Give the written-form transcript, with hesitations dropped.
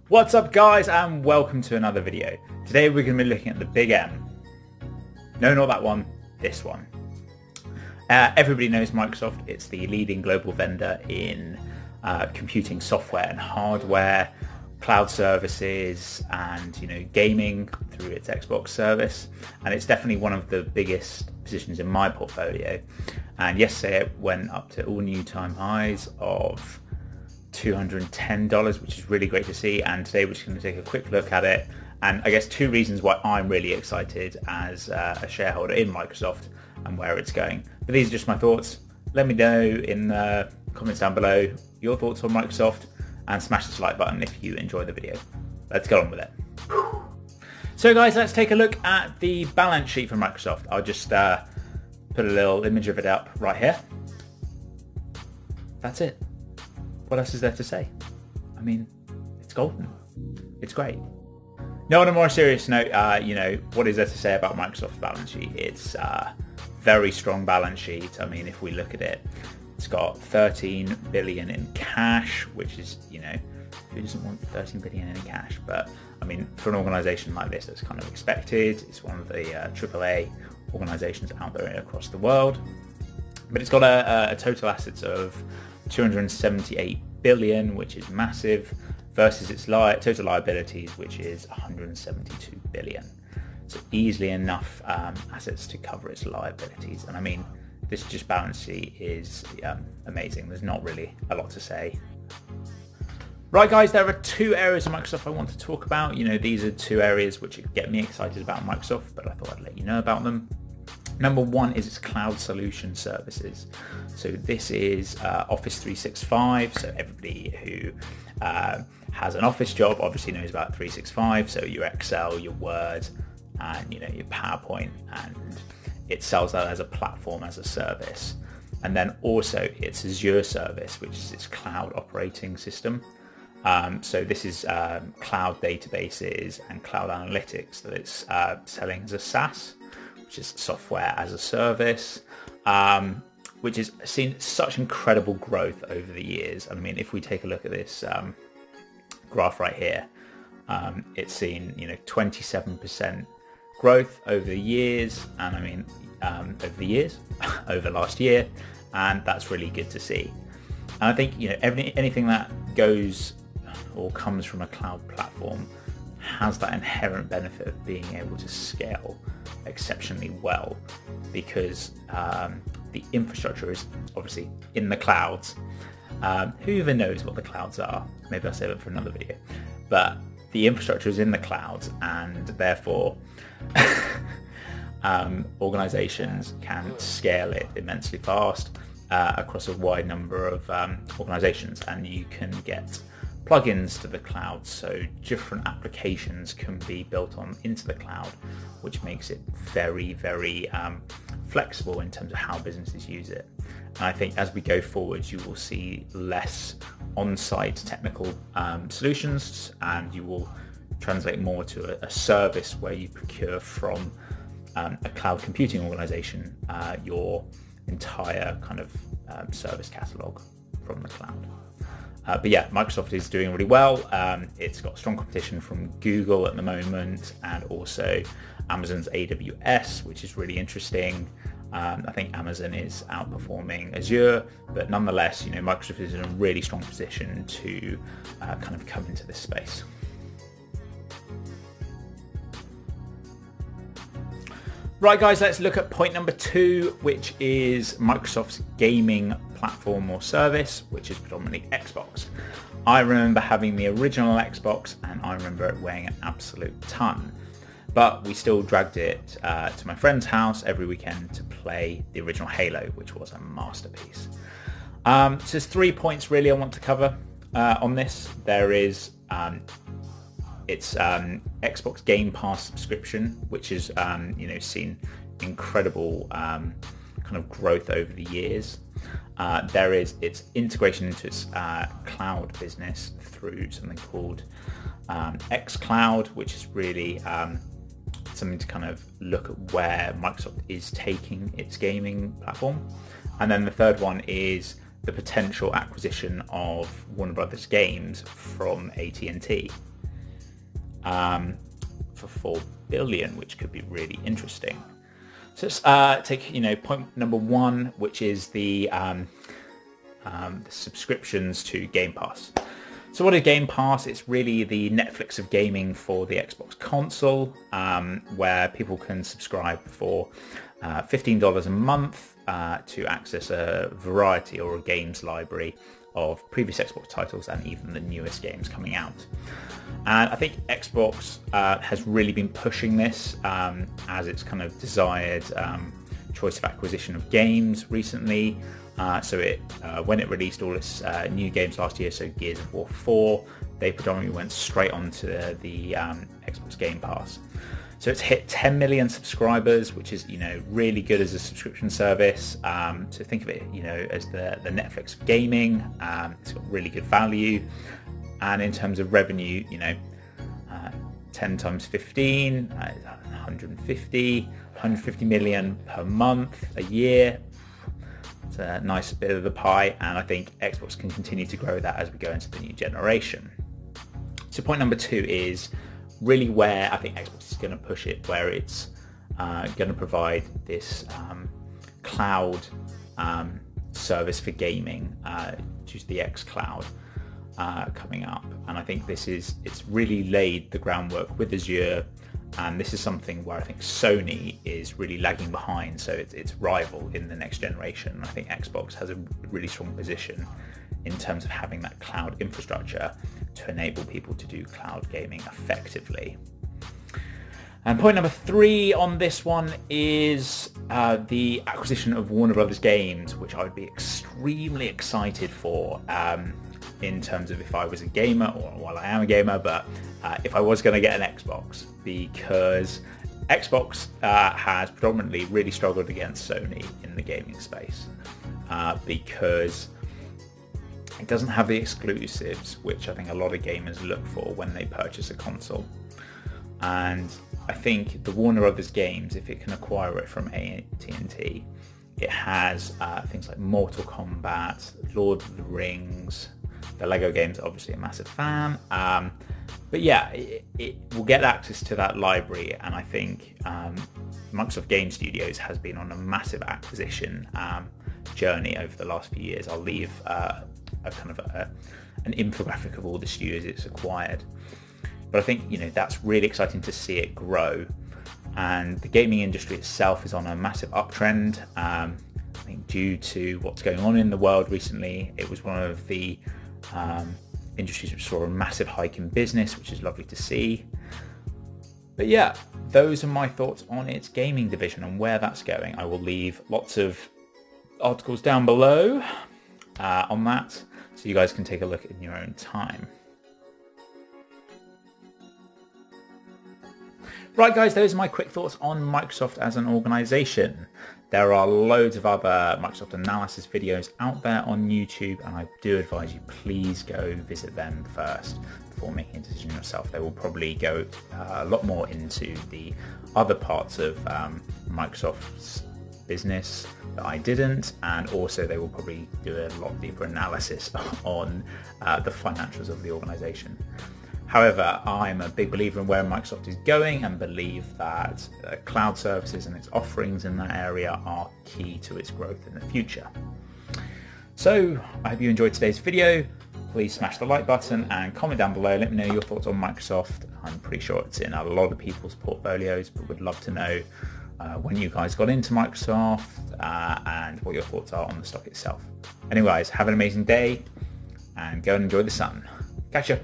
What's up guys, and welcome to another video. Today we're going to be looking at the Big M. No, not that one, this one. Everybody knows Microsoft. It's the leading global vendor in computing software and hardware, cloud services, and gaming through its Xbox service. And it's definitely one of the biggest positions in my portfolio. And yesterday it went up to all new time highs of $210, which is really great to see. And today we're just going to take a quick look at it, and I guess two reasons why I'm really excited as a shareholder in Microsoft and where it's going. But these are just my thoughts. Let me know in the comments down below your thoughts on Microsoft, and smash the like button if you enjoy the video. Let's get on with it. So guys, let's take a look at the balance sheet for Microsoft. I'll just put a little image of it up right here. That's it. What else is there to say? I mean, it's golden. It's great. No, on a more serious note, what is there to say about Microsoft's balance sheet? It's a very strong balance sheet. I mean, if we look at it, it's got 13 billion in cash, which is, who doesn't want 13 billion in cash? But I mean, for an organization like this, that's kind of expected. It's one of the AAA organizations out there across the world. But it's got a total assets of 278 billion, which is massive, versus its total liabilities, which is 172 billion. So easily enough assets to cover its liabilities. And I mean, this just balance sheet is amazing. There's not really a lot to say. Right guys, there are two areas of Microsoft I want to talk about. These are two areas which get me excited about Microsoft, but I thought I'd let you know about them. Number one is its cloud solution services. So this is Office 365. So everybody who has an Office job obviously knows about 365. So your Excel, your Word, and your PowerPoint, and it sells that as a platform, as a service. And then also its Azure service, which is its cloud operating system. So this is cloud databases and cloud analytics that it's selling as a SaaS, which is software as a service, which has seen such incredible growth over the years. I mean, if we take a look at this graph right here, it's seen 27% growth over the years, and I mean over last year, and that's really good to see. And I think anything that goes or comes from a cloud platform has that inherent benefit of being able to scale exceptionally well, because the infrastructure is obviously in the clouds. Who even knows what the clouds are? Maybe I'll save it for another video. But the infrastructure is in the clouds, and therefore organizations can scale it immensely fast across a wide number of organizations, and you can get plugins to the cloud, so different applications can be built into the cloud, which makes it very, very flexible in terms of how businesses use it. And I think as we go forward, you will see less on-site technical solutions, and you will translate more to a service where you procure from a cloud computing organization your entire kind of service catalog from the cloud. But yeah, Microsoft is doing really well. It's got strong competition from Google at the moment, and also Amazon's AWS, which is really interesting. I think Amazon is outperforming Azure, but nonetheless, Microsoft is in a really strong position to kind of come into this space. Right guys, let's look at point number two, which is Microsoft's gaming platform or service, which is predominantly Xbox. I remember having the original Xbox, and I remember it weighing an absolute ton. But we still dragged it to my friend's house every weekend to play the original Halo, which was a masterpiece. So there's 3 points really I want to cover on this. There is its Xbox Game Pass subscription, which has seen incredible kind of growth over the years. There is its integration into its cloud business through something called xCloud, which is really something to kind of look at where Microsoft is taking its gaming platform. And then the third one is the potential acquisition of Warner Brothers Games from AT&T. for 4 billion, which could be really interesting. So let's take point number 1, which is the subscriptions to Game Pass. So what is Game Pass? It's really the Netflix of gaming for the Xbox console, where people can subscribe for $15 a month to access a variety or a games library of previous Xbox titles and even the newest games coming out. And I think Xbox has really been pushing this as its kind of desired choice of acquisition of games recently. So when it released all its new games last year, so Gears of War 4, they predominantly went straight onto the Xbox Game Pass. So it's hit 10 million subscribers, which is really good as a subscription service. So think of it as the Netflix of gaming. It's got really good value, and in terms of revenue, 10 times 15, 150 million per month a year. It's a nice bit of the pie, and I think Xbox can continue to grow that as we go into the new generation. So point number 2 is really where I think Xbox is going to push it, where it's going to provide this cloud service for gaming due to the xCloud coming up. And I think it's really laid the groundwork with Azure, and this is something where I think Sony is really lagging behind, so it's rival in the next generation. I think Xbox has a really strong position in terms of having that cloud infrastructure to enable people to do cloud gaming effectively. And point number 3 on this one is the acquisition of Warner Brothers Games, which I would be extremely excited for in terms of if I was a gamer, or while I am a gamer, but if I was going to get an Xbox, because Xbox has predominantly really struggled against Sony in the gaming space because it doesn't have the exclusives, which I think a lot of gamers look for when they purchase a console. And I think the Warner Brothers games, if it can acquire it from AT&T, it has things like Mortal Kombat, Lord of the Rings, the Lego games, obviously a massive fan. But yeah, it will get access to that library, and I think Microsoft Game Studios has been on a massive acquisition journey over the last few years. I'll leave a kind of an infographic of all the studios it's acquired. But I think that's really exciting to see it grow, and the gaming industry itself is on a massive uptrend. I think due to what's going on in the world recently, it was one of the industries which saw a massive hike in business, which is lovely to see. But yeah, those are my thoughts on its gaming division and where that's going. I will leave lots of articles down below on that, so you guys can take a look in your own time. Right guys, those are my quick thoughts on Microsoft as an organisation. There are loads of other Microsoft analysis videos out there on YouTube, and I do advise you, please go visit them first before making a decision yourself. They will probably go a lot more into the other parts of Microsoft's business that I didn't, and also they will probably do a lot deeper analysis on the financials of the organisation. However, I'm a big believer in where Microsoft is going, and believe that cloud services and its offerings in that area are key to its growth in the future. So I hope you enjoyed today's video. Please smash the like button and comment down below. Let me know your thoughts on Microsoft. I'm pretty sure it's in a lot of people's portfolios, but would love to know when you guys got into Microsoft and what your thoughts are on the stock itself. Anyways, have an amazing day and go and enjoy the sun. Catch ya.